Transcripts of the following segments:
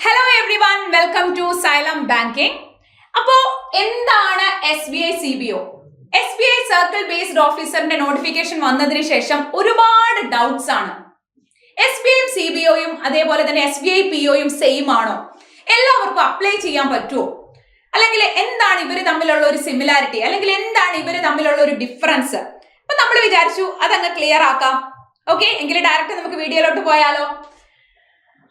Hello everyone, welcome to Xylem banking. അപ്പോ എന്താണ് SBI CBO? SBI circle based ഓഫീസറിന്റെ notification വന്നതിന് ശേഷം ഒരുപാട് ഡൗട്ട്സ് ആണ്. SBI CBOയും അതേപോലെ തന്നെ SBI POയും സെയിം ആണോ? എല്ലാവർക്കും അപ്ലൈ ചെയ്യാൻ പറ്റുമോ? അല്ലെങ്കിൽ എന്താണ് ഇവര് തമ്മിലുള്ള ഒരു സിമിലാരിറ്റി, അല്ലെങ്കിൽ എന്താണ് ഇവര് തമ്മിലുള്ള ഒരു ഡിഫറൻസ്? അപ്പൊ നമ്മൾ വിചാരിച്ചു അതങ്ങ് ക്ലിയർ ആക്കാം. ഓക്കെ, എങ്കിൽ ഡയറക്റ്റ് നമുക്ക് വീഡിയോയിലോട്ട് പോയാലോ?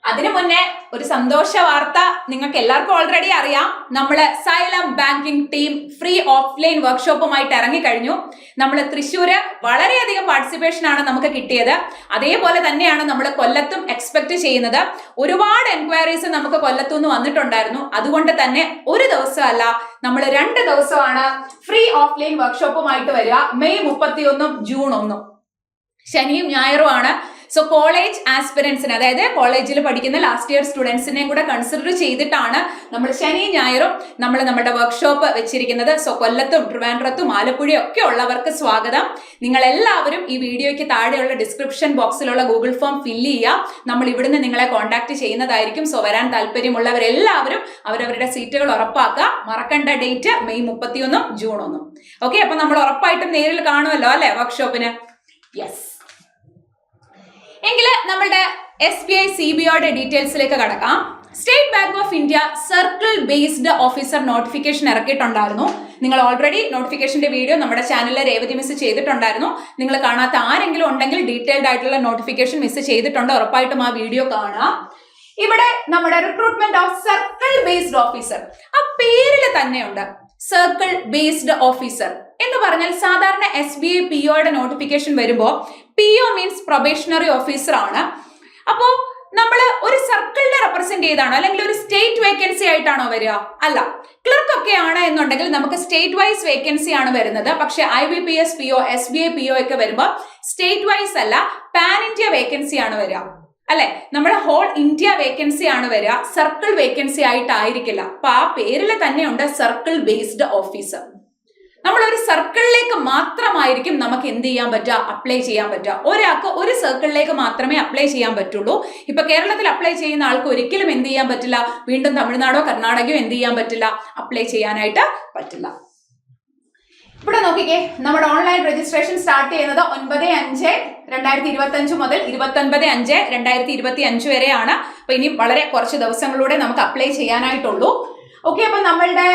അതിനു മുന്നേ ഒരു സന്തോഷ വാർത്ത നിങ്ങൾക്ക് എല്ലാവർക്കും ഓൾറെഡി അറിയാം. നമ്മൾ Xylem banking team free offline വർക്ക്ഷോപ്പുമായിട്ട് ഇറങ്ങിക്കഴിഞ്ഞു. നമ്മൾ തൃശ്ശൂര് വളരെയധികം പാർട്ടിസിപ്പേഷൻ ആണ് നമുക്ക് കിട്ടിയത്. അതേപോലെ തന്നെയാണ് നമ്മൾ കൊല്ലത്തും എക്സ്പെക്ട് ചെയ്യുന്നത്. ഒരുപാട് എൻക്വയറീസ് നമുക്ക് കൊല്ലത്തുനിന്ന് വന്നിട്ടുണ്ടായിരുന്നു. അതുകൊണ്ട് തന്നെ ഒരു ദിവസമല്ല, നമ്മൾ 2 ദിവസമാണ് ഫ്രീ ഓഫ്ലൈൻ വർക്ക്ഷോപ്പുമായിട്ട് വരിക. മെയ് 31 ജൂൺ 1 ശനിയും ഞായറും ആണ്. സോ കോളേജ് ആസ്പിരൻസിന്, അതായത് കോളേജിൽ പഠിക്കുന്ന ലാസ്റ്റ് ഇയർ സ്റ്റുഡൻസിനെയും കൂടെ കൺസിഡർ ചെയ്തിട്ടാണ് നമ്മൾ ശനിയും ഞായറും നമ്മുടെ വർക്ക്ഷോപ്പ് വെച്ചിരിക്കുന്നത്. സോ കൊല്ലത്തും ട്രിവാൻഡ്രത്തും ആലപ്പുഴയും ഒക്കെ ഉള്ളവർക്ക് സ്വാഗതം. നിങ്ങൾ എല്ലാവരും ഈ വീഡിയോയ്ക്ക് താഴെയുള്ള ഡിസ്ക്രിപ്ഷൻ ബോക്സിലുള്ള ഗൂഗിൾ ഫോം ഫില്ല് ചെയ്യുക. നമ്മൾ ഇവിടുന്ന് നിങ്ങളെ കോൺടാക്ട് ചെയ്യുന്നതായിരിക്കും. സോ വരാൻ താല്പര്യമുള്ളവരെല്ലാവരും അവരവരുടെ സീറ്റുകൾ ഉറപ്പാക്കുക. മറക്കേണ്ട ഡേറ്റ് മെയ് 31 ജൂൺ 1. ഓക്കെ, അപ്പൊ നമ്മൾ ഉറപ്പായിട്ടും നേരിൽ കാണുമല്ലോ അല്ലെ വർക്ക്ഷോപ്പിന്? യെസ്. എങ്കിൽ നമ്മളുടെ SBI CBOയുടെ ഡീറ്റെയിൽസിലേക്ക് കടക്കാം. State Bank of India circle based officer notification ഇറക്കിയിട്ടുണ്ടായിരുന്നു. നിങ്ങൾ ഓൾറെഡി നോട്ടിഫിക്കേഷന്റെ വീഡിയോ നമ്മുടെ ചാനലിൽ രേവതി മിസ് ചെയ്തിട്ടുണ്ടായിരുന്നു. നിങ്ങൾ കാണാത്ത ആരെങ്കിലും ഉണ്ടെങ്കിൽ ഡീറ്റെയിൽഡ് ആയിട്ടുള്ള നോട്ടിഫിക്കേഷൻ മിസ് ചെയ്തിട്ടുണ്ട്, ഉറപ്പായിട്ടും ആ വീഡിയോ കാണുക. ഇവിടെ നമ്മുടെ recruitment of circle based officer, ആ പേരിൽ തന്നെയുണ്ട് സർക്കിൾ ബേസ്ഡ് ഓഫീസർ എന്ന് പറഞ്ഞാൽ സാധാരണ SBI POയുടെ നോട്ടിഫിക്കേഷൻ വരുമ്പോൾ PO മീൻസ് പ്രൊബേഷണറി ഓഫീസർ ആണ്. അപ്പോൾ നമ്മൾ ഒരു സർക്കിളിനെ റെപ്രസെന്റ് ചെയ്താണോ അല്ലെങ്കിൽ ഒരു സ്റ്റേറ്റ് വേക്കൻസി ആയിട്ടാണോ വരിക? അല്ല. ക്ലർക്ക് ഒക്കെ ആണ് എന്നുണ്ടെങ്കിൽ നമുക്ക് സ്റ്റേറ്റ് വൈസ് വേക്കൻസി ആണ് വരുന്നത്. പക്ഷെ IBPS PO SBI PO ഒക്കെ വരുമ്പോൾ സ്റ്റേറ്റ് വൈസ് അല്ല, പാൻ ഇന്ത്യ വേക്കൻസി ആണ് വരിക അല്ലെ? നമ്മുടെ ഹോൾ ഇന്ത്യ വേക്കൻസി ആണ് വരിക, സർക്കിൾ വേക്കൻസി ആയിട്ടായിരിക്കില്ല. അപ്പൊ ആ പേരിൽ തന്നെയുണ്ട് സർക്കിൾ ബേസ്ഡ് ഓഫീസർ. നമ്മൾ ഒരു സർക്കിളിലേക്ക് മാത്രമായിരിക്കും നമുക്ക് എന്ത് ചെയ്യാൻ പറ്റുക? അപ്ലൈ ചെയ്യാൻ പറ്റുക. ഒരാൾക്ക് ഒരു സർക്കിളിലേക്ക് മാത്രമേ അപ്ലൈ ചെയ്യാൻ പറ്റുള്ളൂ. ഇപ്പൊ കേരളത്തിൽ അപ്ലൈ ചെയ്യുന്ന ആൾക്ക് ഒരിക്കലും എന്ത് ചെയ്യാൻ പറ്റില്ല, വീണ്ടും തമിഴ്നാടോ കർണാടകയോ എന്ത് ചെയ്യാൻ പറ്റില്ല, അപ്ലൈ ചെയ്യാനായിട്ട് പറ്റില്ല. ഇവിടെ നോക്കിക്കേ, നമ്മുടെ ഓൺലൈൻ രജിസ്ട്രേഷൻ സ്റ്റാർട്ട് ചെയ്യുന്നത് 9/5/2025 മുതൽ 29/5/2025 വരെയാണ്. അപ്പൊ ഇനി വളരെ കുറച്ച് ദിവസങ്ങളിലൂടെ നമുക്ക് അപ്ലൈ ചെയ്യാനായിട്ടുള്ളൂ. ഓക്കെ, അപ്പൊ നമ്മളുടെ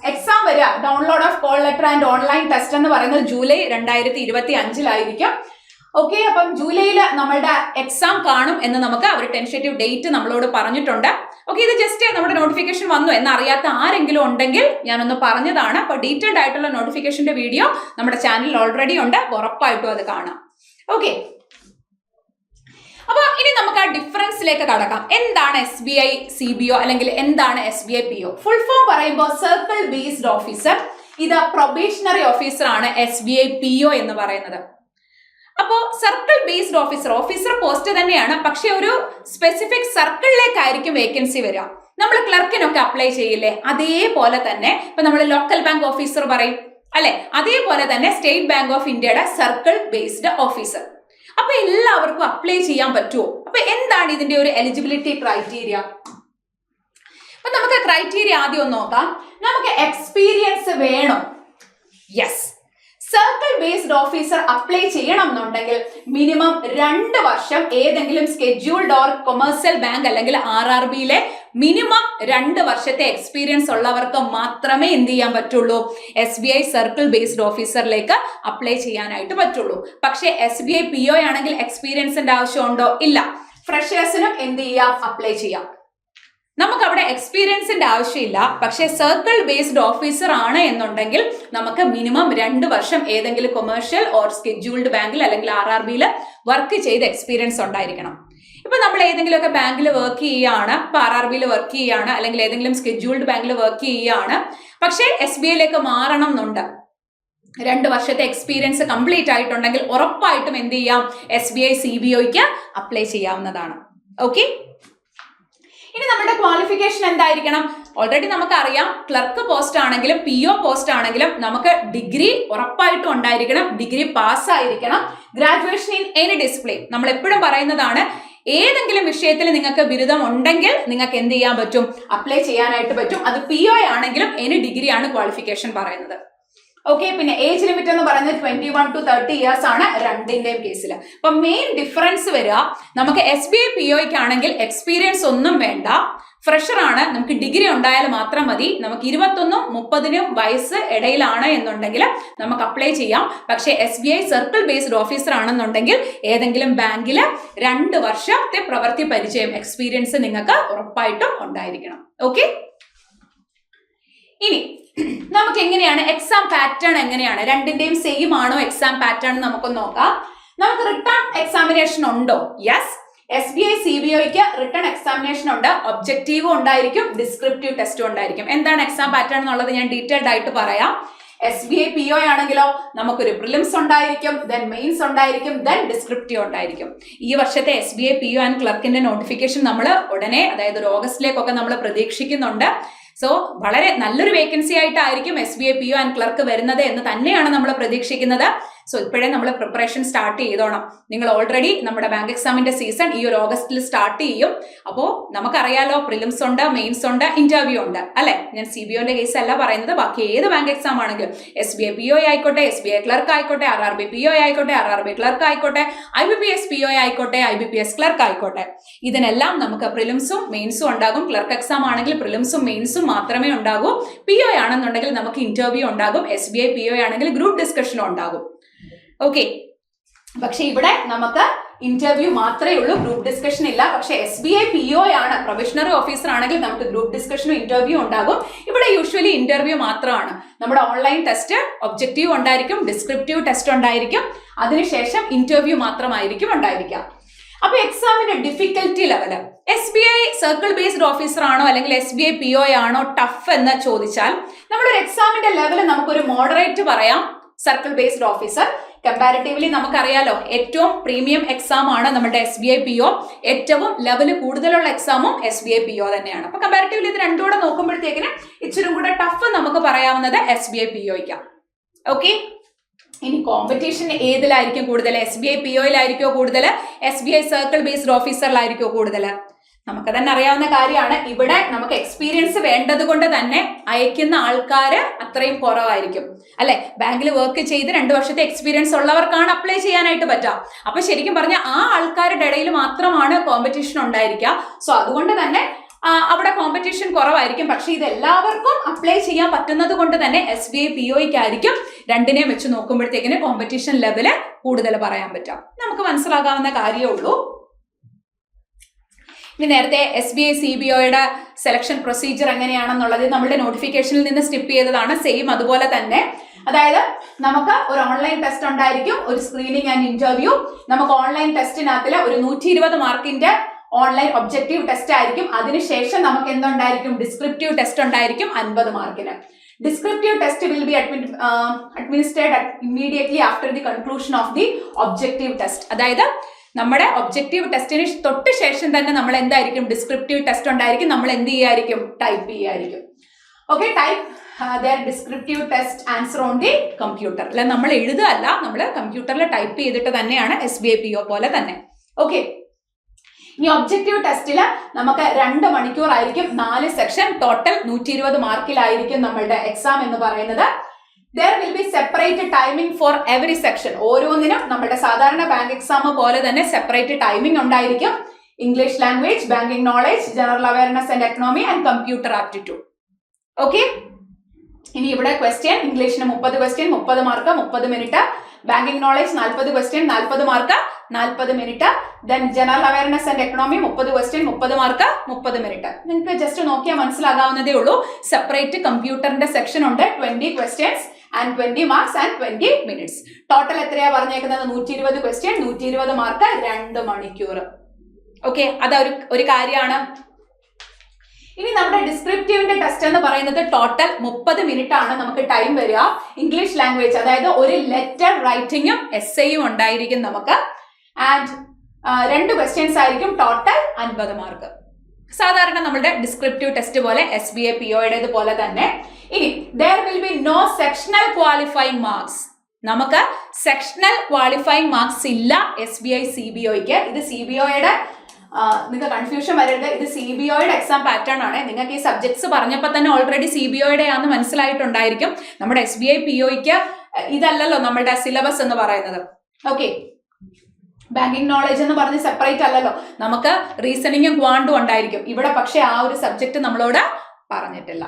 എക്സാം വരിക, download of call letter and online test എന്ന് പറയുന്നത് ജൂലൈ 2025 ഓക്കെ, അപ്പം ജൂലൈയിൽ നമ്മളുടെ എക്സാം കാണും എന്ന് നമുക്ക് അവർ ടെൻഷേറ്റീവ് ഡേറ്റ് നമ്മളോട് പറഞ്ഞിട്ടുണ്ട്. ഓക്കെ, ഇത് ജസ്റ്റ് നമ്മുടെ നോട്ടിഫിക്കേഷൻ വന്നു എന്നറിയാത്ത ആരെങ്കിലും ഉണ്ടെങ്കിൽ ഞാനൊന്ന് പറഞ്ഞതാണ്. അപ്പൊ ഡീറ്റെയിൽഡ് ആയിട്ടുള്ള നോട്ടിഫിക്കേഷന്റെ വീഡിയോ നമ്മുടെ ചാനലിൽ ഓൾറെഡി ഉണ്ട്, ഉറപ്പായിട്ടും അത് കാണാം. ഓക്കെ, അപ്പൊ ഇനി നമുക്ക് ആ ഡിഫറൻസിലേക്ക് കടക്കാം. എന്താണ് SBI CBO അല്ലെങ്കിൽ എന്താണ് SBI PO? ഫുൾ ഫോം പറയുമ്പോൾ സർക്കിൾ ബേസ്ഡ് ഓഫീസർ, ഇത് പ്രൊബേഷണറി ഓഫീസർ ആണ് SBI PO എന്ന് പറയുന്നത്. അപ്പോ സർക്കിൾ ബേസ്ഡ് ഓഫീസർ പോസ്റ്റ് തന്നെയാണ്, പക്ഷെ ഒരു സ്പെസിഫിക് സർക്കിളിലേക്കായിരിക്കും വേക്കൻസി വരിക. നമ്മൾ ക്ലർക്കിനൊക്കെ അപ്ലൈ ചെയ്യില്ലേ, അതേപോലെ തന്നെ ഇപ്പൊ നമ്മൾ ലോക്കൽ ബാങ്ക് ഓഫീസർ പറയും അല്ലെ, അതേപോലെ തന്നെ സ്റ്റേറ്റ് ബാങ്ക് ഓഫ് ഇന്ത്യയുടെ സർക്കിൾ ബേസ്ഡ് ഓഫീസർ. അപ്പൊ എല്ലാവർക്കും അപ്ലൈ ചെയ്യാൻ പറ്റുമോ? അപ്പൊ എന്താണ് ഇതിന്റെ ഒരു എലിജിബിലിറ്റി ക്രൈറ്റീരിയ? അപ്പൊ നമുക്ക് ക്രൈറ്റീരിയ ആദ്യം ഒന്ന് നോക്കാം. നമുക്ക് എക്സ്പീരിയൻസ് വേണോ? Yes. Circle based officer apply ചെയ്യണം എന്നുണ്ടെങ്കിൽ മിനിമം 2 വർഷം ഏതെങ്കിലും സ്കെഡ്യൂൾഡ് ഓർ കൊമേഴ്സ്യൽ ബാങ്ക് അല്ലെങ്കിൽ RRBയിലെ മിനിമം 2 വർഷത്തെ എക്സ്പീരിയൻസ് ഉള്ളവർക്ക് മാത്രമേ എന്ത് ചെയ്യാൻ പറ്റുള്ളൂ, SBI സർക്കിൾ ബേസ്ഡ് ഓഫീസറിലേക്ക് അപ്ലൈ ചെയ്യാനായിട്ട് പറ്റുള്ളൂ. പക്ഷെ SBI PO ആണെങ്കിൽ എക്സ്പീരിയൻസിന്റെ ആവശ്യമുണ്ടോ? ഇല്ല. ഫ്രഷേഴ്സിനും എന്ത് ചെയ്യാം, അപ്ലൈ ചെയ്യാം. നമുക്ക് അവിടെ എക്സ്പീരിയൻസിന്റെ ആവശ്യമില്ല. പക്ഷെ സർക്കിൾ ബേസ്ഡ് ഓഫീസർ ആണ് എന്നുണ്ടെങ്കിൽ നമുക്ക് മിനിമം 2 വർഷം ഏതെങ്കിലും കൊമേഴ്ഷ്യൽ ഓർ സ്കെഡ്യൂൾഡ് ബാങ്കിൽ അല്ലെങ്കിൽ RRBയിൽ വർക്ക് ചെയ്ത് എക്സ്പീരിയൻസ് ഉണ്ടായിരിക്കണം. ഇപ്പൊ നമ്മൾ ഏതെങ്കിലുമൊക്കെ ബാങ്കിൽ വർക്ക് ചെയ്യുകയാണ്, ഇപ്പൊ RRBയിൽ വർക്ക് ചെയ്യുകയാണ്, അല്ലെങ്കിൽ ഏതെങ്കിലും സ്കെഡ്യൂൾഡ് ബാങ്കിൽ വർക്ക് ചെയ്യുകയാണ്, പക്ഷേ SBIയിലേക്ക് മാറണം എന്നുണ്ട്, 2 വർഷത്തെ എക്സ്പീരിയൻസ് കംപ്ലീറ്റ് ആയിട്ടുണ്ടെങ്കിൽ ഉറപ്പായിട്ടും എന്ത് ചെയ്യാം, SBI CBOയ്ക്ക് അപ്ലൈ ചെയ്യാവുന്നതാണ്. ഓക്കെ, ഇനി നമ്മുടെ ക്വാളിഫിക്കേഷൻ എന്തായിരിക്കണം? ഓൾറെഡി നമുക്കറിയാം, ക്ലർക്ക് പോസ്റ്റ് ആണെങ്കിലും PO പോസ്റ്റ് ആണെങ്കിലും നമുക്ക് ഡിഗ്രി ഉറപ്പായിട്ടും ഉണ്ടായിരിക്കണം, ഡിഗ്രി പാസ് ആയിരിക്കണം, ഗ്രാജുവേഷൻ ഇൻ എനി ഡിസിപ്ലിൻ. നമ്മൾ എപ്പോഴും പറയുന്നതാണ്, ഏതെങ്കിലും വിഷയത്തിൽ നിങ്ങൾക്ക് ബിരുദം ഉണ്ടെങ്കിൽ നിങ്ങൾക്ക് എന്ത് ചെയ്യാൻ പറ്റും? അപ്ലൈ ചെയ്യാനായിട്ട് പറ്റും. അത് PO ആണെങ്കിലും എനി ഡിഗ്രിയാണ് ക്വാളിഫിക്കേഷൻ പറയുന്നത്. ഓക്കെ, പിന്നെ ഏജ് ലിമിറ്റ് എന്ന് പറയുന്നത് 21 to 30 ഇയേഴ്സ് ആണ് രണ്ടിന്റെയും കേസിൽ. അപ്പൊ മെയിൻ ഡിഫറൻസ് വരിക, നമുക്ക് SBI POയ്ക്ക് ആണെങ്കിൽ എക്സ്പീരിയൻസ് ഒന്നും വേണ്ട, ഫ്രഷർ ആണ്, നമുക്ക് ഡിഗ്രി ഉണ്ടായാൽ മാത്രം മതി. നമുക്ക് 21-30 വയസ്സ് ഇടയിലാണ് എന്നുണ്ടെങ്കിൽ നമുക്ക് അപ്ലൈ ചെയ്യാം. പക്ഷേ SBI സർക്കിൾ ബേസ്ഡ് ഓഫീസർ ആണെന്നുണ്ടെങ്കിൽ ഏതെങ്കിലും ബാങ്കിൽ 2 വർഷത്തെ പ്രവൃത്തി പരിചയം, എക്സ്പീരിയൻസ് നിങ്ങൾക്ക് ഉറപ്പായിട്ടും ഉണ്ടായിരിക്കണം. ഓക്കെ, ഇനി നമുക്ക് എങ്ങനെയാണ് എക്സാം പാറ്റേൺ, എങ്ങനെയാണ് രണ്ടിന്റെയും സെയിം ആണോ എക്സാം പാറ്റേൺ നമുക്കൊന്ന് നോക്കാം. നമുക്ക് റിട്ടേൺ എക്സാമിനേഷൻ ഉണ്ടോ? യെസ്, SBI CBOയ്ക്ക് റിട്ടേൺ എക്സാമിനേഷൻ ഉണ്ട്. ഒബ്ജക്റ്റീവും ഉണ്ടായിരിക്കും, ഡിസ്ക്രിപ്റ്റീവ് ടെസ്റ്റും ഉണ്ടായിരിക്കും. എന്താണ് എക്സാം പാറ്റേൺ എന്നുള്ളത് ഞാൻ ഡീറ്റെയിൽഡ് ആയിട്ട് പറയാം. SBI PO ആണെങ്കിലോ നമുക്കൊരു പ്രിലിംസ് ഉണ്ടായിരിക്കും, ദെൻ മെയിൻസ് ഉണ്ടായിരിക്കും, ദെൻ ഡിസ്ക്രിപ്റ്റീവ് ഉണ്ടായിരിക്കും. ഈ വർഷത്തെ SBI PO ആൻഡ് ക്ലർക്കിന്റെ നോട്ടിഫിക്കേഷൻ നമ്മൾ ഉടനെ, അതായത് ഒരു ഓഗസ്റ്റിലേക്കൊക്കെ നമ്മൾ പ്രതീക്ഷിക്കുന്നുണ്ട്. സോ വളരെ നല്ലൊരു വേക്കൻസി ആയിട്ടായിരിക്കും SBI PO ആൻഡ് ക്ലർക്ക് വരുന്നത് എന്ന് തന്നെയാണ് നമ്മൾ പ്രതീക്ഷിക്കുന്നത്. സോ ഇപ്പോഴേ നമ്മൾ പ്രിപ്പറേഷൻ സ്റ്റാർട്ട് ചെയ്തോണം. നിങ്ങൾ ഓൾറെഡി നമ്മുടെ ബാങ്ക് എക്സാമിന്റെ സീസൺ ഈ ഒരു ഓഗസ്റ്റിൽ സ്റ്റാർട്ട് ചെയ്യും. അപ്പോൾ നമുക്കറിയാലോ, പ്രിലിംസ് ഉണ്ട്, മെയിൻസ് ഉണ്ട്, ഇന്റർവ്യൂ ഉണ്ട്, അല്ലെ? ഞാൻ CBOന്റെ കേസ് അല്ല പറയുന്നത്, ബാക്കി ഏത് ബാങ്ക് എക്സാം ആണെങ്കിലും SBI PO ആയിക്കോട്ടെ, SBI ക്ലർക്ക് ആയിക്കോട്ടെ, RRB PO ആയിക്കോട്ടെ, RRB ക്ലർക്ക് ആയിക്കോട്ടെ, IBPS PO ആയിക്കോട്ടെ, IBPS ക്ലർക്ക് ആയിക്കോട്ടെ, ഇതിനെല്ലാം നമുക്ക് പ്രിലിംസും മെയിൻസും ഉണ്ടാകും. ക്ലർക്ക് എക്സാം ആണെങ്കിൽ പ്രിലിംസും മെയിൻസും മാത്രമേ ഉണ്ടാകൂ. PO ആണെന്നുണ്ടെങ്കിൽ നമുക്ക് ഇന്റർവ്യൂ ഉണ്ടാകും. SBI PO ആണെങ്കിൽ ഗ്രൂപ്പ് ഡിസ്കഷനും ഉണ്ടാകും. ഓക്കെ, പക്ഷെ ഇവിടെ നമുക്ക് ഇന്റർവ്യൂ മാത്രമേ ഉള്ളൂ, ഗ്രൂപ്പ് ഡിസ്കഷൻ ഇല്ല. പക്ഷെ SBI PO ആണ്, പ്രൊബേഷണറി ഓഫീസർ ആണെങ്കിൽ നമുക്ക് ഗ്രൂപ്പ് ഡിസ്കഷനും ഇന്റർവ്യൂ ഉണ്ടാകും. ഇവിടെ യൂഷ്വലി ഇന്റർവ്യൂ മാത്രമാണ്. നമ്മുടെ ഓൺലൈൻ ടെസ്റ്റ്, ഒബ്ജക്റ്റീവ് ഉണ്ടായിരിക്കും, ഡിസ്ക്രിപ്റ്റീവ് ടെസ്റ്റ് ഉണ്ടായിരിക്കും, അതിനുശേഷം ഇന്റർവ്യൂ മാത്രമായിരിക്കും ഉണ്ടായിരിക്കുക. അപ്പൊ എക്സാമിന്റെ difficulty level SBI circle based officer ആണോ അല്ലെങ്കിൽ SBI PO ആണോ ടഫ് എന്ന് ചോദിച്ചാൽ, നമ്മളൊരു എക്സാമിന്റെ ലെവല് നമുക്കൊരു മോഡറേറ്റ് പറയാം. സർക്കിൾ ബേസ്ഡ് ഓഫീസർ കമ്പാരിറ്റീവ്ലി നമുക്കറിയാലോ, ഏറ്റവും പ്രീമിയം എക്സാം ആണ് നമ്മുടെ SBI PO. ഏറ്റവും ലെവല് കൂടുതലുള്ള എക്സാമും SBI PO തന്നെയാണ്. അപ്പൊ കമ്പാരിറ്റീവ്ലി ഇത് രണ്ടും കൂടെ നോക്കുമ്പോഴത്തേക്കിന് ഇച്ചിരി കൂടെ ടഫ് നമുക്ക് പറയാവുന്നത് SBI POയ്ക്കാണ്. ഓക്കെ, ഇനി കോമ്പറ്റീഷൻ ഏതിലായിരിക്കും കൂടുതൽ? SBI POയിലായിരിക്കോ കൂടുതൽ? SBI സർക്കിൾ ബേസ്ഡ് ഓഫീസറിലായിരിക്കോ കൂടുതൽ? നമുക്ക് തന്നെ അറിയാവുന്ന കാര്യമാണ്. ഇവിടെ നമുക്ക് എക്സ്പീരിയൻസ് വേണ്ടത് കൊണ്ട് തന്നെ അയക്കുന്ന ആൾക്കാർ അത്രയും കുറവായിരിക്കും, അല്ലെ? ബാങ്കിൽ വർക്ക് ചെയ്ത് 2 വർഷത്തെ എക്സ്പീരിയൻസ് ഉള്ളവർക്കാണ് അപ്ലൈ ചെയ്യാനായിട്ട് പറ്റുക. അപ്പൊ ശരിക്കും പറഞ്ഞാൽ ആ ആൾക്കാരുടെ ഇടയിൽ മാത്രമാണ് കോമ്പറ്റീഷൻ ഉണ്ടായിരിക്കുക. സോ അതുകൊണ്ട് തന്നെ അവിടെ കോമ്പറ്റീഷൻ കുറവായിരിക്കും. പക്ഷെ ഇത് എല്ലാവർക്കും അപ്ലൈ ചെയ്യാൻ പറ്റുന്നത് കൊണ്ട് തന്നെ SBI POയ്ക്കായിരിക്കും രണ്ടിനെയും വെച്ച് നോക്കുമ്പോഴത്തേക്കിന് കോമ്പറ്റീഷൻ ലെവല് കൂടുതൽ പറയാൻ പറ്റാം. നമുക്ക് മനസ്സിലാകാവുന്ന കാര്യമേ ഉള്ളൂ. ഇനി നേരത്തെ SBI CBOയുടെ സെലക്ഷൻ പ്രൊസീജിയർ എങ്ങനെയാണെന്നുള്ളത് നമ്മുടെ നോട്ടിഫിക്കേഷനിൽ നിന്ന് സ്കിപ്പ് ചെയ്തതാണ്. സെയിം അതുപോലെ തന്നെ, അതായത് നമുക്ക് ഒരു ഓൺലൈൻ ടെസ്റ്റ് ഉണ്ടായിരിക്കും, ഒരു സ്ക്രീനിങ് ആൻഡ് ഇന്റർവ്യൂ. നമുക്ക് ഓൺലൈൻ ടെസ്റ്റിനകത്തില് ഒരു 120 മാർക്കിന്റെ ഓൺലൈൻ ഒബ്ജക്റ്റീവ് ടെസ്റ്റ് ആയിരിക്കും. അതിനുശേഷം നമുക്ക് എന്തുണ്ടായിരിക്കും? ഡിസ്ക്രിപ്റ്റീവ് ടെസ്റ്റ് ഉണ്ടായിരിക്കും 50 മാർക്കിന്. Descriptive test will be administered immediately after the conclusion of the objective test. അതായത് നമ്മുടെ ഒബ്ജക്റ്റീവ് ടെസ്റ്റിന് തൊട്ട് ശേഷം തന്നെ നമ്മൾ എന്തായിരിക്കും? ഡിസ്ക്രിപ്റ്റീവ് ടെസ്റ്റ് ഉണ്ടായിരിക്കും. നമ്മൾ എന്ത് ചെയ്യായിരിക്കും? ടൈപ്പ് ചെയ്യായിരിക്കും. Okay, type their descriptive test answer on the computer. അല്ല, നമ്മൾ എഴുതുകയല്ല, നമ്മൾ കമ്പ്യൂട്ടറിൽ ടൈപ്പ് ചെയ്തിട്ട് തന്നെയാണ് SBI PO പോലെ തന്നെ. ഓക്കെ, ഈ ഒബ്ജക്റ്റീവ് ടെസ്റ്റില് നമുക്ക് 2 മണിക്കൂർ ആയിരിക്കും, 4 സെക്ഷൻ, ടോട്ടൽ 120 മാർക്കിലായിരിക്കും നമ്മളുടെ എക്സാം എന്ന് പറയുന്നത്. There will be separate timing for every section. ഓരോന്നിനും നമ്മുടെ സാധാരണ ബാങ്ക് എക്സാം പോലെ തന്നെ സെപ്പറേറ്റ് ടൈമിംഗ് ഉണ്ടായിരിക്കും. English language, banking knowledge, general awareness and economy and computer aptitude. Okay, ഇനി ഇവിടെ ക്വസ്റ്റ്യൻ, ഇംഗ്ലീഷിന് 30 question 30 mark 30 minute, banking knowledge 40 question 40 mark 40 minute, then general awareness and economy 30 question 30 mark 30 minute. നിങ്ങൾക്ക് just നോക്കിയാൽ മനസ്സിലാകാവുന്നതേ ഉള്ളൂ. Separate കമ്പ്യൂട്ടറിന്റെ section ഉണ്ട്, 20 questions and 20 marks and 20 minutes. Total എത്രയാ പറഞ്ഞേക്കുന്നത്? 120 ക്വസ്റ്റ്യൻ 120 മാർക്ക് 2 മണിക്കൂർ. ഓക്കെ, അത് ഒരു കാര്യമാണ്. ഇനി നമ്മുടെ ഡിസ്ക്രിപ്റ്റീവിന്റെ ടെസ്റ്റ് എന്ന് പറയുന്നത് ടോട്ടൽ 30 മിനിറ്റ് ആണ് നമുക്ക് ടൈം വരിക. ഇംഗ്ലീഷ് ലാംഗ്വേജ്, അതായത് ഒരു ലെറ്റർ റൈറ്റിംഗും എസ്സേയും ഉണ്ടായിരിക്കും നമുക്ക്. ആൻഡ് 2 ക്വസ്റ്റ്യൻസ് ആയിരിക്കും, ടോട്ടൽ 50 മാർക്ക്. സാധാരണ നമ്മുടെ ഡിസ്ക്രിപ്റ്റീവ് ടെസ്റ്റ് പോലെ SBI POയുടേത് പോലെ തന്നെ. ഇനി there will be no sectional qualifying marks. നമുക്ക് സെക്ഷണൽ ക്വാളിഫൈങ് മാർക്സ് ഇല്ല SBI CBOയ്ക്ക്. ഇത് CBOയുടെ നിങ്ങൾക്ക് കൺഫ്യൂഷൻ വരരുത്. ഇത് CBOയുടെ എക്സാം പാറ്റേൺ ആണ്. നിങ്ങൾക്ക് ഈ സബ്ജക്ട്സ് പറഞ്ഞപ്പോൾ തന്നെ ഓൾറെഡി CBOയുടെ ആണെന്ന് മനസ്സിലായിട്ടുണ്ടായിരിക്കും. നമ്മുടെ SBI POയ്ക്ക് ഇതല്ലല്ലോ നമ്മളുടെ സിലബസ് എന്ന് പറയുന്നത്. ഓക്കെ, ബാങ്കിങ് നോളജ് എന്ന് പറഞ്ഞ് സെപ്പറേറ്റ് അല്ലല്ലോ. നമുക്ക് റീസണിങ്ങും ക്വാണ്ടും ഉണ്ടായിരിക്കും ഇവിടെ. പക്ഷെ ആ ഒരു സബ്ജക്ട് നമ്മളോട് പറഞ്ഞിട്ടില്ല.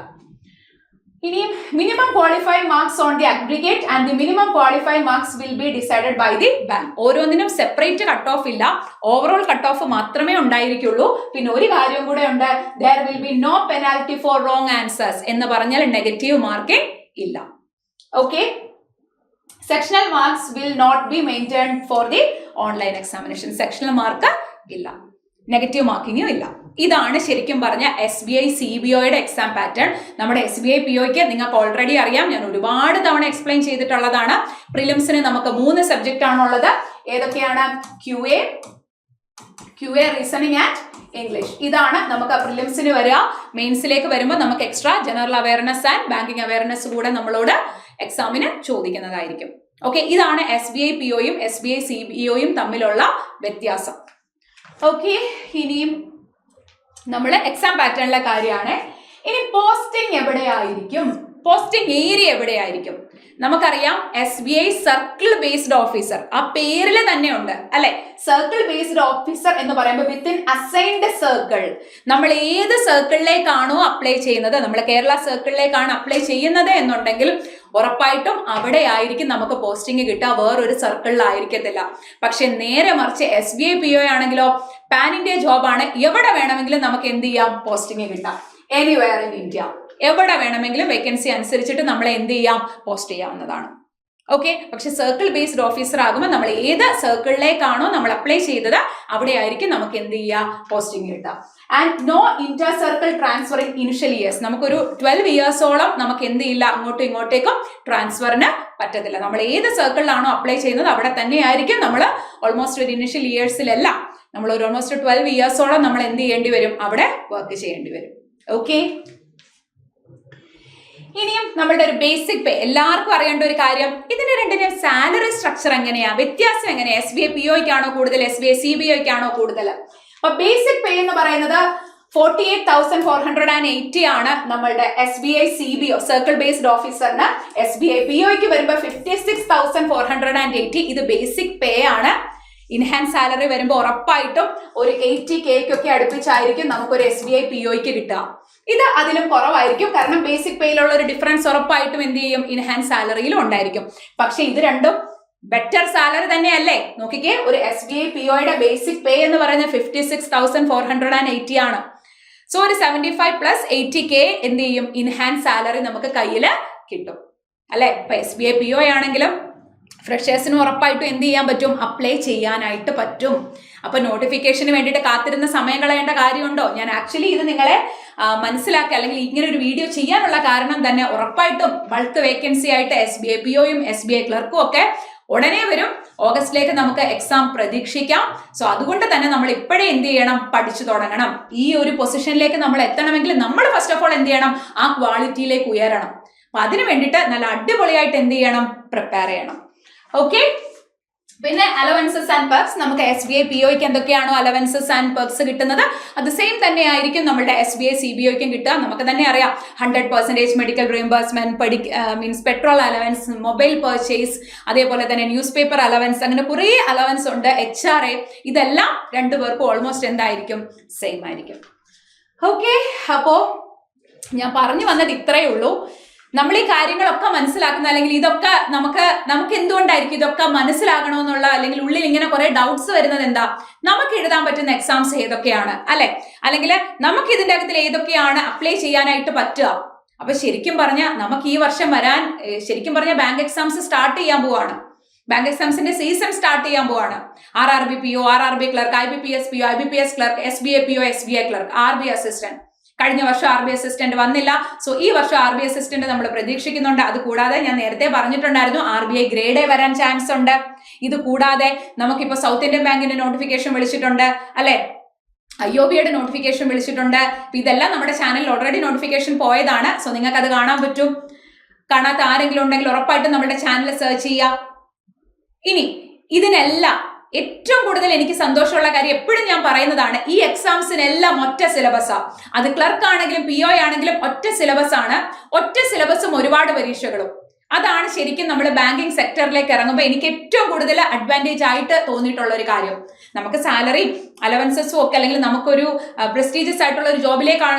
ഇനിയും minimum qualifying marks on the aggregate and the minimum qualifying marks will be decided by the bank. ഓരോന്നിനും സെപ്പറേറ്റ് കട്ട് ഓഫ് ഇല്ല, ഓവറോൾ കട്ട് ഓഫ് മാത്രമേ ഉണ്ടായിരിക്കുള്ളൂ. പിന്നെ ഒരു കാര്യം കൂടെ ഉണ്ട്, there will be no penalty for wrong answers എന്ന് പറഞ്ഞാൽ നെഗറ്റീവ് മാർക്കിംഗ് ഇല്ല. Okay, sectional marks will not be maintained for the online examination. Sectional mark ഇല്ല, നെഗറ്റീവ് മാർക്കിങ്ങും ഇല്ല. ഇതാണ് ശരിക്കും പറഞ്ഞ SBI CBOയുടെ എക്സാം പാറ്റേൺ. നമ്മുടെ SBI POയ്ക്ക് നിങ്ങൾക്ക് ഓൾറെഡി അറിയാം, ഞാൻ ഒരുപാട് തവണ എക്സ്പ്ലെയിൻ ചെയ്തിട്ടുള്ളതാണ്. പ്രിലിംസിന് നമുക്ക് 3 സബ്ജക്റ്റ് ആണുള്ളത്. ഏതൊക്കെയാണ്? QA, reasoning and English. ഇതാണ് നമുക്ക് പ്രിലിംസിന് വരിക. മെയിൻസിലേക്ക് വരുമ്പോൾ നമുക്ക് extra general awareness and banking awareness കൂടെ നമ്മളോട് എക്സാമിന് ചോദിക്കുന്നതായിരിക്കും. ഓക്കെ, ഇതാണ് SBI POയും SBI CBOയും തമ്മിലുള്ള വ്യത്യാസം. ഓക്കെ, ഇനിയും നമ്മൾ എക്സാം പാറ്റേണിലെ കാര്യമാണ്. ഇനി പോസ്റ്റിംഗ് എവിടെയായിരിക്കും? പോസ്റ്റിംഗ് ഏരിയ എവിടെയായിരിക്കും? നമുക്കറിയാം SBI സർക്കിൾ ബേസ്ഡ് ഓഫീസർ, ആ പേരിൽ തന്നെ ഉണ്ട് അല്ലെ. സർക്കിൾ ബേസ്ഡ് ഓഫീസർ എന്ന് പറയുമ്പോൾ വിത്തിൻ അസൈൻഡ് സർക്കിൾ, നമ്മൾ ഏത് സർക്കിളിലേക്കാണോ അപ്ലൈ ചെയ്യുന്നത്, നമ്മൾ കേരള സർക്കിളിലേക്കാണ് അപ്ലൈ ചെയ്യുന്നത് എന്നുണ്ടെങ്കിൽ ഉറപ്പായിട്ടും അവിടെ ആയിരിക്കും നമുക്ക് പോസ്റ്റിംഗ് കിട്ടുക, വേറൊരു സർക്കിളിലായിരിക്കത്തില്ല. പക്ഷെ നേരെ മറിച്ച് SBI PO ആണെങ്കിലോ പാൻ ഇന്ത്യ ജോബാണ്, എവിടെ വേണമെങ്കിലും നമുക്ക് എന്ത് ചെയ്യാം? പോസ്റ്റിംഗ് കിട്ടാം. എനിവെയർ ഇൻ ഇന്ത്യ, എവിടെ വേണമെങ്കിലും വേക്കൻസി അനുസരിച്ചിട്ട് നമ്മളെ എന്ത് ചെയ്യാം? പോസ്റ്റ് ചെയ്യാവുന്നതാണ്. ഓക്കെ, പക്ഷെ സർക്കിൾ ബേസ്ഡ് ഓഫീസർ ആകുമ്പോൾ നമ്മൾ ഏത് സർക്കിളിലേക്കാണോ നമ്മൾ അപ്ലൈ ചെയ്തത് അവിടെ ആയിരിക്കും നമുക്ക് എന്ത് ചെയ്യുക? പോസ്റ്റിംഗ് കിട്ടുക. And no inter circle transfer in initial years. നമുക്കൊരു 12 ഇയേഴ്സോളം നമുക്ക് എന്ത് ചെയ്യില്ല? അങ്ങോട്ടും ഇങ്ങോട്ടേക്കും ട്രാൻസ്ഫറിന് പറ്റത്തില്ല. നമ്മൾ ഏത് സർക്കിളിലാണോ അപ്ലൈ ചെയ്യുന്നത് അവിടെ തന്നെ ആയിരിക്കും നമ്മൾ ഓൾമോസ്റ്റ് ഒരു ഇനിഷ്യൽ ഇയേഴ്സിലെല്ലാം നമ്മൾ ഒരു ഓൾമോസ്റ്റ് 12 ഇയേഴ്സോളം നമ്മൾ എന്ത് ചെയ്യേണ്ടി വരും? അവിടെ വർക്ക് ചെയ്യേണ്ടി വരും. ഓക്കെ, ഇനിയും നമ്മളുടെ ഒരു ബേസിക് പേ, എല്ലാവർക്കും അറിയേണ്ട ഒരു കാര്യം, ഇതിന്റെ രണ്ടിന്റെ സാലറി സ്ട്രക്ചർ എങ്ങനെയാ? വ്യത്യാസം എങ്ങനെയാ? SBI POയ്ക്കാണോ കൂടുതൽ, SBI CBOയ്ക്കാണോ കൂടുതൽ? അപ്പൊ ബേസിക് പേ എന്ന് പറയുന്നത് 48,480 ആണ് നമ്മളുടെ SBI CBO സർക്കിൾ ബേസ്ഡ് ഓഫീസറിന്. SBI POയ്ക്ക് വരുമ്പോൾ 56,480. ഇത് ബേസിക് പേ ആണ്. ഇൻഹാൻസ് സാലറി വരുമ്പോൾ ഉറപ്പായിട്ടും ഒരു 80K അടുപ്പിച്ചായിരിക്കും നമുക്കൊരു SBI POയ്ക്ക് കിട്ടുക. ഇത് അതിലും കുറവായിരിക്കും, കാരണം ബേസിക് പേയിലുള്ള ഒരു ഡിഫറൻസ് ഉറപ്പായിട്ടും എന്ത് ചെയ്യും? ഇൻഹാൻസ് സാലറിയിലും ഉണ്ടായിരിക്കും. പക്ഷെ ഇത് രണ്ടും ബെറ്റർ സാലറി തന്നെയല്ലേ? നോക്കിക്കേ, ഒരു SBI POയുടെ ബേസിക് പേ എന്ന് പറയുന്നത് 56,480 ആണ്. സോ ഒരു 75 + 80K എന്ത് ചെയ്യും? ഇൻഹാൻസ് സാലറി നമുക്ക് കയ്യിൽ കിട്ടും അല്ലെ. ഇപ്പൊ SBI PO ആണെങ്കിലും ഫ്രഷേഴ്സിന് ഉറപ്പായിട്ടും എന്ത് ചെയ്യാൻ പറ്റും? അപ്ലൈ ചെയ്യാനായിട്ട് പറ്റും. അപ്പൊ നോട്ടിഫിക്കേഷന് വേണ്ടിയിട്ട് കാത്തിരുന്ന സമയം കളയേണ്ട കാര്യമുണ്ടോ? ഞാൻ ആക്ച്വലി ഇത് നിങ്ങളെ മനസ്സിലാക്കുക, അല്ലെങ്കിൽ ഇങ്ങനെ ഒരു വീഡിയോ ചെയ്യാനുള്ള കാരണം തന്നെ ഉറപ്പായിട്ടും ബൾക്ക് വേക്കൻസി ആയിട്ട് SBI POയും SBI ക്ലർക്കും ഒക്കെ ഉടനെ വരും. ഓഗസ്റ്റിലേക്ക് നമുക്ക് എക്സാം പ്രതീക്ഷിക്കാം. സോ അതുകൊണ്ട് തന്നെ നമ്മൾ ഇപ്പോഴേ എന്ത് ചെയ്യണം? പഠിച്ചു തുടങ്ങണം. ഈ ഒരു പൊസിഷനിലേക്ക് നമ്മൾ എത്തണമെങ്കിൽ നമ്മൾ ഫസ്റ്റ് ഓഫ് ഓൾ എന്ത് ചെയ്യണം? ആ ക്വാളിറ്റിയിലേക്ക് ഉയരണം. അപ്പൊ അതിന് വേണ്ടിയിട്ട് നല്ല അടിപൊളിയായിട്ട് എന്ത് ചെയ്യണം? പ്രിപ്പയർ ചെയ്യണം. ഓക്കെ, പിന്നെ അലവൻസസ് ആൻഡ് പെർക്സ്, നമുക്ക് SBI POയ്ക്ക് എന്തൊക്കെയാണോ അലവൻസസ് ആൻഡ് പെർക്സ് കിട്ടുന്നത് അത് സെയിം തന്നെ ആയിരിക്കും നമ്മുടെ SBI CBOയ്ക്കും കിട്ടുക. നമുക്ക് തന്നെ അറിയാം 100% medical reimbursement, means petrol allowance, mobile purchase, അതേപോലെ തന്നെ ന്യൂസ് പേപ്പർ അലവൻസ്, അങ്ങനെ കുറേ അലവൻസ് ഉണ്ട്. HRA, ഇതെല്ലാം രണ്ടുപേർക്കും ഓൾമോസ്റ്റ് എന്തായിരിക്കും? സെയിം ആയിരിക്കും. ഓക്കെ, അപ്പോ ഞാൻ പറഞ്ഞു വന്നത് ഇത്രയേ ഉള്ളൂ. നമ്മൾ ഈ കാര്യങ്ങളൊക്കെ മനസ്സിലാക്കുന്ന, അല്ലെങ്കിൽ ഇതൊക്കെ നമുക്ക് എന്തുകൊണ്ടായിരിക്കും ഇതൊക്കെ മനസ്സിലാകണമെന്നുള്ള, അല്ലെങ്കിൽ ഉള്ളിൽ ഇങ്ങനെ കുറെ ഡൗട്ട്സ് വരുന്നത് എന്താ? നമുക്ക് എഴുതാൻ പറ്റുന്ന എക്സാംസ് ഏതൊക്കെയാണ് അല്ലെ, അല്ലെങ്കിൽ നമുക്ക് ഇതിന്റെ അകത്തിൽ ഏതൊക്കെയാണ് അപ്ലൈ ചെയ്യാനായിട്ട് പറ്റുക? അപ്പൊ ശരിക്കും പറഞ്ഞാൽ നമുക്ക് ഈ വർഷം വരാൻ ശരിക്കും പറഞ്ഞാൽ ബാങ്ക് എക്സാംസ് സ്റ്റാർട്ട് ചെയ്യാൻ പോവാണ്. ബാങ്ക് എക്സാംസിന്റെ സീസൺ സ്റ്റാർട്ട് ചെയ്യാൻ പോവാണ്. RRB PO, RRB clerk, IBPS PO, IBPS clerk, SBI PO, SBI clerk, RB assistant. കഴിഞ്ഞ വർഷം RB അസിസ്റ്റന്റ് വന്നില്ല. സോ ഈ വർഷം RB അസിസ്റ്റന്റ് നമ്മൾ പ്രതീക്ഷിക്കുന്നുണ്ട്. അത് കൂടാതെ ഞാൻ നേരത്തെ പറഞ്ഞിട്ടുണ്ടായിരുന്നു RBI ഗ്രേഡ് A വരാൻ ചാൻസ് ഉണ്ട്. ഇത് കൂടാതെ നമുക്കിപ്പോ സൗത്ത് ഇന്ത്യൻ ബാങ്കിന്റെ നോട്ടിഫിക്കേഷൻ വിളിച്ചിട്ടുണ്ട് അല്ലെ, IOBയുടെ നോട്ടിഫിക്കേഷൻ വിളിച്ചിട്ടുണ്ട്. ഇതെല്ലാം നമ്മുടെ ചാനലിൽ ഓൾറെഡി നോട്ടിഫിക്കേഷൻ പോയതാണ്. സോ നിങ്ങൾക്ക് അത് കാണാൻ പറ്റും. കാണാത്ത ആരെങ്കിലും ഉണ്ടെങ്കിൽ ഉറപ്പായിട്ടും നമ്മുടെ ചാനൽ സെർച്ച് ചെയ്യുക. ഇനി ഇതിനെല്ലാം ഏറ്റവും കൂടുതൽ എനിക്ക് സന്തോഷമുള്ള കാര്യം എപ്പോഴും ഞാൻ പറയുന്നതാണ്, ഈ എക്സാംസിനെല്ലാം ഒറ്റ സിലബസാ. അത് ക്ലർക്ക് ആണെങ്കിലും PO ആണെങ്കിലും ഒറ്റ സിലബസ് ആണ്. ഒറ്റ സിലബസും ഒരുപാട് പരീക്ഷകളും. അതാണ് ശരിക്കും നമ്മൾ ബാങ്കിങ് സെക്ടറിലേക്ക് ഇറങ്ങുമ്പോൾ എനിക്ക് ഏറ്റവും കൂടുതൽ അഡ്വാൻറ്റേജ് ആയിട്ട് തോന്നിയിട്ടുള്ള ഒരു കാര്യം. നമുക്ക് സാലറി അലവൻസസും ഒക്കെ അല്ലെങ്കിൽ നമുക്കൊരു പ്രസ്റ്റീജിയസ് ആയിട്ടുള്ള ഒരു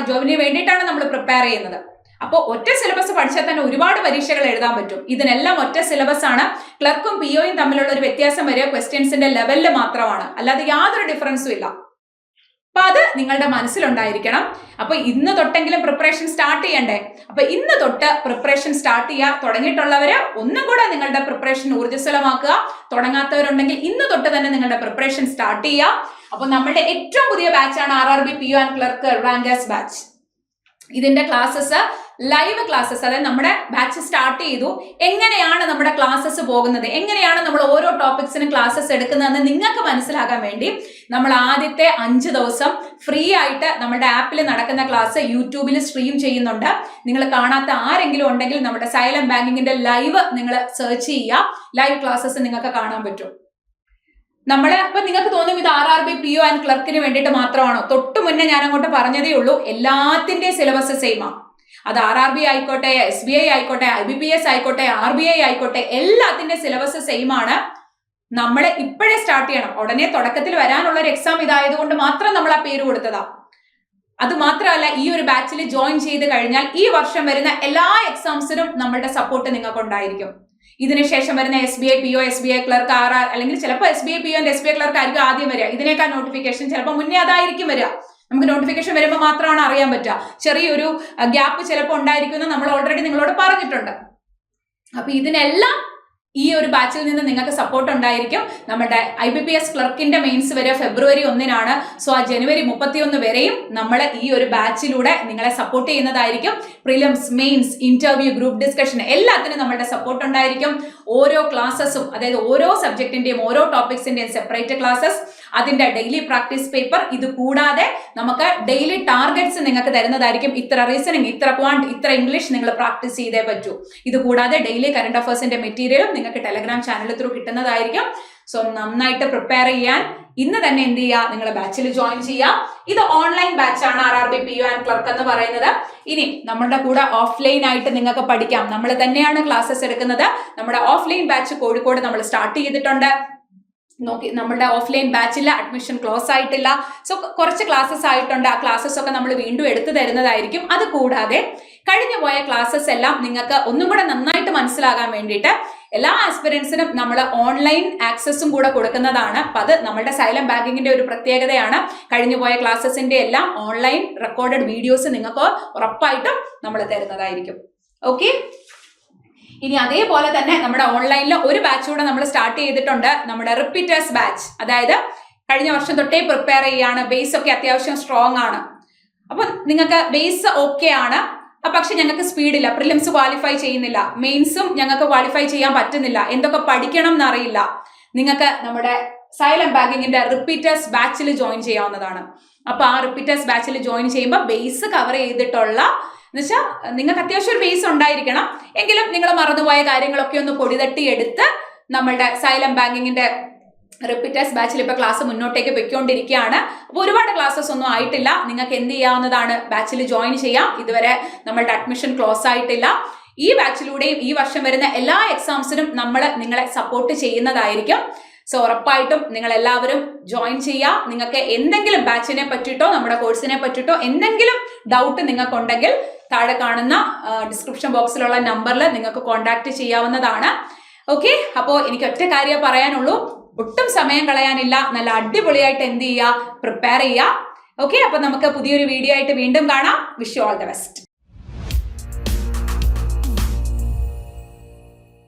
ജോബിന് വേണ്ടിയിട്ടാണ് നമ്മൾ പ്രിപ്പയർ ചെയ്യുന്നത്. അപ്പോൾ ഒറ്റ സിലബസ് പഠിച്ചാൽ തന്നെ ഒരുപാട് പരീക്ഷകൾ എഴുതാൻ പറ്റും. ഇതിനെല്ലാം ഒറ്റ സിലബസ് ആണ്. ക്ലർക്കും POയും തമ്മിലുള്ള ഒരു വ്യത്യാസം വരിക ക്വസ്റ്റ്യൻസിന്റെ ലെവലിൽ മാത്രമാണ്, അല്ലാതെ യാതൊരു ഡിഫറൻസും ഇല്ല. അപ്പൊ അത് നിങ്ങളുടെ മനസ്സിലുണ്ടായിരിക്കണം. അപ്പൊ ഇന്ന് തൊട്ടെങ്കിലും പ്രിപ്പറേഷൻ സ്റ്റാർട്ട് ചെയ്യണ്ടേ? അപ്പൊ ഇന്ന് തൊട്ട് പ്രിപ്പറേഷൻ സ്റ്റാർട്ട് ചെയ്യുക. തുടങ്ങിയിട്ടുള്ളവര് ഒന്നും കൂടെ നിങ്ങളുടെ പ്രിപ്പറേഷൻ ഊർജ്ജസ്വലമാക്കുക. തുടങ്ങാത്തവരുണ്ടെങ്കിൽ ഇന്ന് തൊട്ട് തന്നെ നിങ്ങളുടെ പ്രിപ്പറേഷൻ സ്റ്റാർട്ട് ചെയ്യുക. അപ്പൊ നമ്മുടെ ഏറ്റവും പുതിയ ബാച്ചാണ് RRB PO and clerk rankers batch. ഇതിന്റെ ക്ലാസ്സസ് ലൈവ് ക്ലാസ്സസ്, അതായത് നമ്മുടെ ബാച്ച് സ്റ്റാർട്ട് ചെയ്തു. എങ്ങനെയാണ് നമ്മുടെ ക്ലാസ്സസ് പോകുന്നത്, എങ്ങനെയാണ് നമ്മൾ ഓരോ ടോപ്പിക്സിനും ക്ലാസ്സസ് എടുക്കുന്നതെന്ന് നിങ്ങൾക്ക് മനസ്സിലാക്കാൻ വേണ്ടി നമ്മൾ ആദ്യത്തെ 5 ദിവസം ഫ്രീ ആയിട്ട് നമ്മുടെ ആപ്പിൽ നടക്കുന്ന ക്ലാസ് യൂട്യൂബിൽ സ്ട്രീം ചെയ്യുന്നുണ്ട്. നിങ്ങൾ കാണാത്ത ആരെങ്കിലും ഉണ്ടെങ്കിൽ നമ്മുടെ സൈലന്റ് ബാങ്കിങ്ങിന്റെ ലൈവ് നിങ്ങൾ സെർച്ച് ചെയ്യുക. ലൈവ് ക്ലാസ്സസ് നിങ്ങൾക്ക് കാണാൻ പറ്റും. ഇപ്പൊ നിങ്ങൾക്ക് തോന്നും ഇത് RRB PO ആൻഡ് ക്ലർക്കിന് വേണ്ടിയിട്ട് മാത്രമാണോ? തൊട്ട് മുന്നേ ഞാൻ അങ്ങോട്ട് പറഞ്ഞതേ ഉള്ളൂ, എല്ലാത്തിന്റെയും സിലബസ് സെയിമാ. അത് RRB ആയിക്കോട്ടെ, SBI ആയിക്കോട്ടെ, IBPS ആയിക്കോട്ടെ, RBI ആയിക്കോട്ടെ, എല്ലാത്തിന്റെ സിലബസ് സെയിം ആണ്. നമ്മൾ ഇപ്പോഴേ സ്റ്റാർട്ട് ചെയ്യണം. ഉടനെ തുടക്കത്തിൽ വരാനുള്ള ഒരു എക്സാം ഇതായതുകൊണ്ട് മാത്രം നമ്മൾ ആ പേര് കൊടുത്തതാ. അത് മാത്രമല്ല, ഈ ഒരു ബാച്ചിൽ ജോയിൻ ചെയ്ത് കഴിഞ്ഞാൽ ഈ വർഷം വരുന്ന എല്ലാ എക്സാംസിനും നമ്മളുടെ സപ്പോർട്ട് നിങ്ങൾക്ക് ഉണ്ടായിരിക്കും. ഇതിനുശേഷം വരുന്ന SBI PO, SBI clerk, RR അല്ലെങ്കിൽ ചിലപ്പോൾ SBI PO and SBI clerk ആയിരിക്കും ആദ്യം വരിക. ഇതിനേക്കാൾ നോട്ടിഫിക്കേഷൻ ചിലപ്പോൾ മുന്നേ അതായിരിക്കും വരിക. നമുക്ക് നോട്ടിഫിക്കേഷൻ വരുമ്പോൾ മാത്രമാണ് അറിയാൻ പറ്റുക. ചെറിയൊരു ഗ്യാപ്പ് ചിലപ്പോൾ ഉണ്ടായിരിക്കുമെന്ന് നമ്മൾ ഓൾറെഡി നിങ്ങളോട് പറഞ്ഞിട്ടുണ്ട്. അപ്പൊ ഇതിനെല്ലാം ഈ ഒരു ബാച്ചിൽ നിന്ന് നിങ്ങൾക്ക് സപ്പോർട്ട് ഉണ്ടായിരിക്കും. നമ്മുടെ IBPS ക്ലർക്കിന്റെ മെയിൻസ് വരെ ഫെബ്രുവരി 1-നാണ്. സോ ആ ജനുവരി 31 വരെയും നമ്മൾ ഈ ഒരു ബാച്ചിലൂടെ നിങ്ങളെ സപ്പോർട്ട് ചെയ്യുന്നതായിരിക്കും. Prelims, mains, interview, group discussion എല്ലാത്തിനും നമ്മുടെ സപ്പോർട്ട് ഉണ്ടായിരിക്കും. ഓരോ ക്ലാസ്സസും, അതായത് ഓരോ സബ്ജക്റ്റിന്റെയും ഓരോ ടോപ്പിക്സിന്റെയും സെപ്പറേറ്റ് ക്ലാസ്സസ്, അതിന്റെ ഡെയിലി പ്രാക്ടീസ് പേപ്പർ, ഇത് കൂടാതെ നമുക്ക് ഡെയിലി ടാർഗറ്റ്സ് നിങ്ങൾക്ക് തരുന്നതായിരിക്കും. ഇത്ര റീസണിങ്, ഇത്ര ക്വാണ്ട്, ഇത്ര ഇംഗ്ലീഷ് നിങ്ങൾ പ്രാക്ടീസ് ചെയ്തേ പറ്റൂ. ഇത് കൂടാതെ ഡെയിലി കറണ്ട് അഫയേഴ്സിന്റെ മെറ്റീരിയലും നിങ്ങൾക്ക് ടെലഗ്രാം ചാനൽ ത്രൂ കിട്ടുന്നതായിരിക്കും. സോ നന്നായിട്ട് പ്രിപ്പയർ ചെയ്യാൻ ഇന്ന് തന്നെ എന്ത് ചെയ്യുക, നിങ്ങൾ ബാച്ചിൽ ജോയിൻ ചെയ്യുക. ഇത് ഓൺലൈൻ ബാച്ചാണ് RRB PO ആൻഡ് ക്ലർക്ക് എന്ന് പറയുന്നത്. ഇനി നമ്മുടെ കൂടെ ഓഫ്ലൈൻ ആയിട്ട് നിങ്ങൾക്ക് പഠിക്കാം. നമ്മൾ തന്നെയാണ് ക്ലാസ്സസ് എടുക്കുന്നത്. നമ്മുടെ ഓഫ്ലൈൻ ബാച്ച് കോഴിക്കോട് നമ്മൾ സ്റ്റാർട്ട് ചെയ്തിട്ടുണ്ട്. നമ്മുടെ ഓഫ്ലൈൻ ബാച്ചിൽ അഡ്മിഷൻ ക്ലോസ് ആയിട്ടില്ല. സോ കുറച്ച് ക്ലാസ്സസ് ആയിട്ടുണ്ട്. ആ ക്ലാസ്സസ് ഒക്കെ നമ്മൾ വീണ്ടും എടുത്തു തരുന്നതായിരിക്കും. അത് കൂടാതെ കഴിഞ്ഞു പോയ ക്ലാസ്സസ് എല്ലാം നിങ്ങൾക്ക് ഒന്നും കൂടെ നന്നായിട്ട് മനസ്സിലാകാൻ വേണ്ടിയിട്ട് എല്ലാ ആസ്പിരൻസിനും നമ്മൾ ഓൺലൈൻ ആക്സസും കൂടെ കൊടുക്കുന്നതാണ്. അപ്പൊ അത് നമ്മുടെ സൈലന്റ് ബാങ്കിങ്ങിന്റെ ഒരു പ്രത്യേകതയാണ്. കഴിഞ്ഞു പോയ ക്ലാസ്സസിന്റെ എല്ലാം ഓൺലൈൻ റെക്കോർഡഡ് വീഡിയോസ് നിങ്ങൾക്ക് ഉറപ്പായിട്ടും നമ്മൾ തരുന്നതായിരിക്കും. ഓക്കെ, ഇനി അതേപോലെ തന്നെ നമ്മുടെ ഓൺലൈനിൽ ഒരു ബാച്ച് കൂടെ നമ്മൾ സ്റ്റാർട്ട് ചെയ്തിട്ടുണ്ട്, നമ്മുടെ റിപ്പീറ്റേഴ്സ് ബാച്ച്. അതായത് കഴിഞ്ഞ വർഷം തൊട്ടേ പ്രിപ്പയർ ചെയ്യാണ്, ബേസ് ഒക്കെ അത്യാവശ്യം സ്ട്രോങ് ആണ്. അപ്പൊ നിങ്ങൾക്ക് ബേസ് ഓക്കെ ആണ്, പക്ഷെ ഞങ്ങൾക്ക് സ്പീഡില്ല, പ്രിലിംസ് ക്വാളിഫൈ ചെയ്യുന്നില്ല, മെയിൻസും ഞങ്ങൾക്ക് ക്വാളിഫൈ ചെയ്യാൻ പറ്റുന്നില്ല, എന്തൊക്കെ പഠിക്കണം എന്നറിയില്ല, നിങ്ങൾക്ക് നമ്മുടെ സൈലന്റ് ബാങ്കിങ്ങിന്റെ റിപ്പീറ്റേഴ്സ് ബാച്ചിൽ ജോയിൻ ചെയ്യാവുന്നതാണ്. അപ്പൊ ആ റിപ്പീറ്റേഴ്സ് ബാച്ചിൽ ജോയിൻ ചെയ്യുമ്പോൾ ബേസ് കവർ ചെയ്തിട്ടുള്ള എന്നുവെച്ചാൽ നിങ്ങൾക്ക് അത്യാവശ്യം ഒരു ബേസ് ഉണ്ടായിരിക്കണം. എങ്കിലും നിങ്ങൾ മറന്നുപോയ കാര്യങ്ങളൊക്കെ ഒന്ന് പൊടിതട്ടി എടുത്ത് നമ്മളുടെ സൈലന്റ് ബാങ്കിങ്ങിന്റെ റിപ്പീറ്റേഴ്സ് ബാച്ചിൽ ഇപ്പൊ ക്ലാസ് മുന്നോട്ടേക്ക് പൊയ്ക്കൊണ്ടിരിക്കുകയാണ്. അപ്പോൾ ഒരുപാട് ക്ലാസ്സസ് ഒന്നും ആയിട്ടില്ല. നിങ്ങൾക്ക് എന്ത് ചെയ്യാവുന്നതാണ്, ബാച്ചിൽ ജോയിൻ ചെയ്യാം. ഇതുവരെ നമ്മളുടെ അഡ്മിഷൻ ക്ലോസ് ആയിട്ടില്ല. ഈ ബാച്ചിലൂടെയും ഈ വർഷം വരുന്ന എല്ലാ എക്സാംസിനും നമ്മൾ നിങ്ങളെ സപ്പോർട്ട് ചെയ്യുന്നതായിരിക്കും. സോ ഉറപ്പായിട്ടും നിങ്ങൾ എല്ലാവരും ജോയിൻ ചെയ്യുക. നിങ്ങൾക്ക് എന്തെങ്കിലും ബാച്ചിനെ പറ്റിയിട്ടോ നമ്മുടെ കോഴ്സിനെ പറ്റിയിട്ടോ എന്തെങ്കിലും ഡൗട്ട് നിങ്ങൾക്കുണ്ടെങ്കിൽ താഴെ കാണുന്ന ഡിസ്ക്രിപ്ഷൻ ബോക്സിലുള്ള നമ്പറിൽ നിങ്ങൾക്ക് കോൺടാക്ട് ചെയ്യാവുന്നതാണ്. ഓക്കെ, അപ്പോൾ എനിക്ക് ഒറ്റ കാര്യം പറയാനുള്ളൂ, ഒട്ടും സമയം കളയാനില്ല. നല്ല അടിപൊളിയായിട്ട് എന്ത് ചെയ്യുക, പ്രിപ്പയർ ചെയ്യുക. ഓക്കെ, അപ്പൊ നമുക്ക് പുതിയൊരു വീഡിയോ ആയിട്ട് വീണ്ടും കാണാം. Wish you all the best.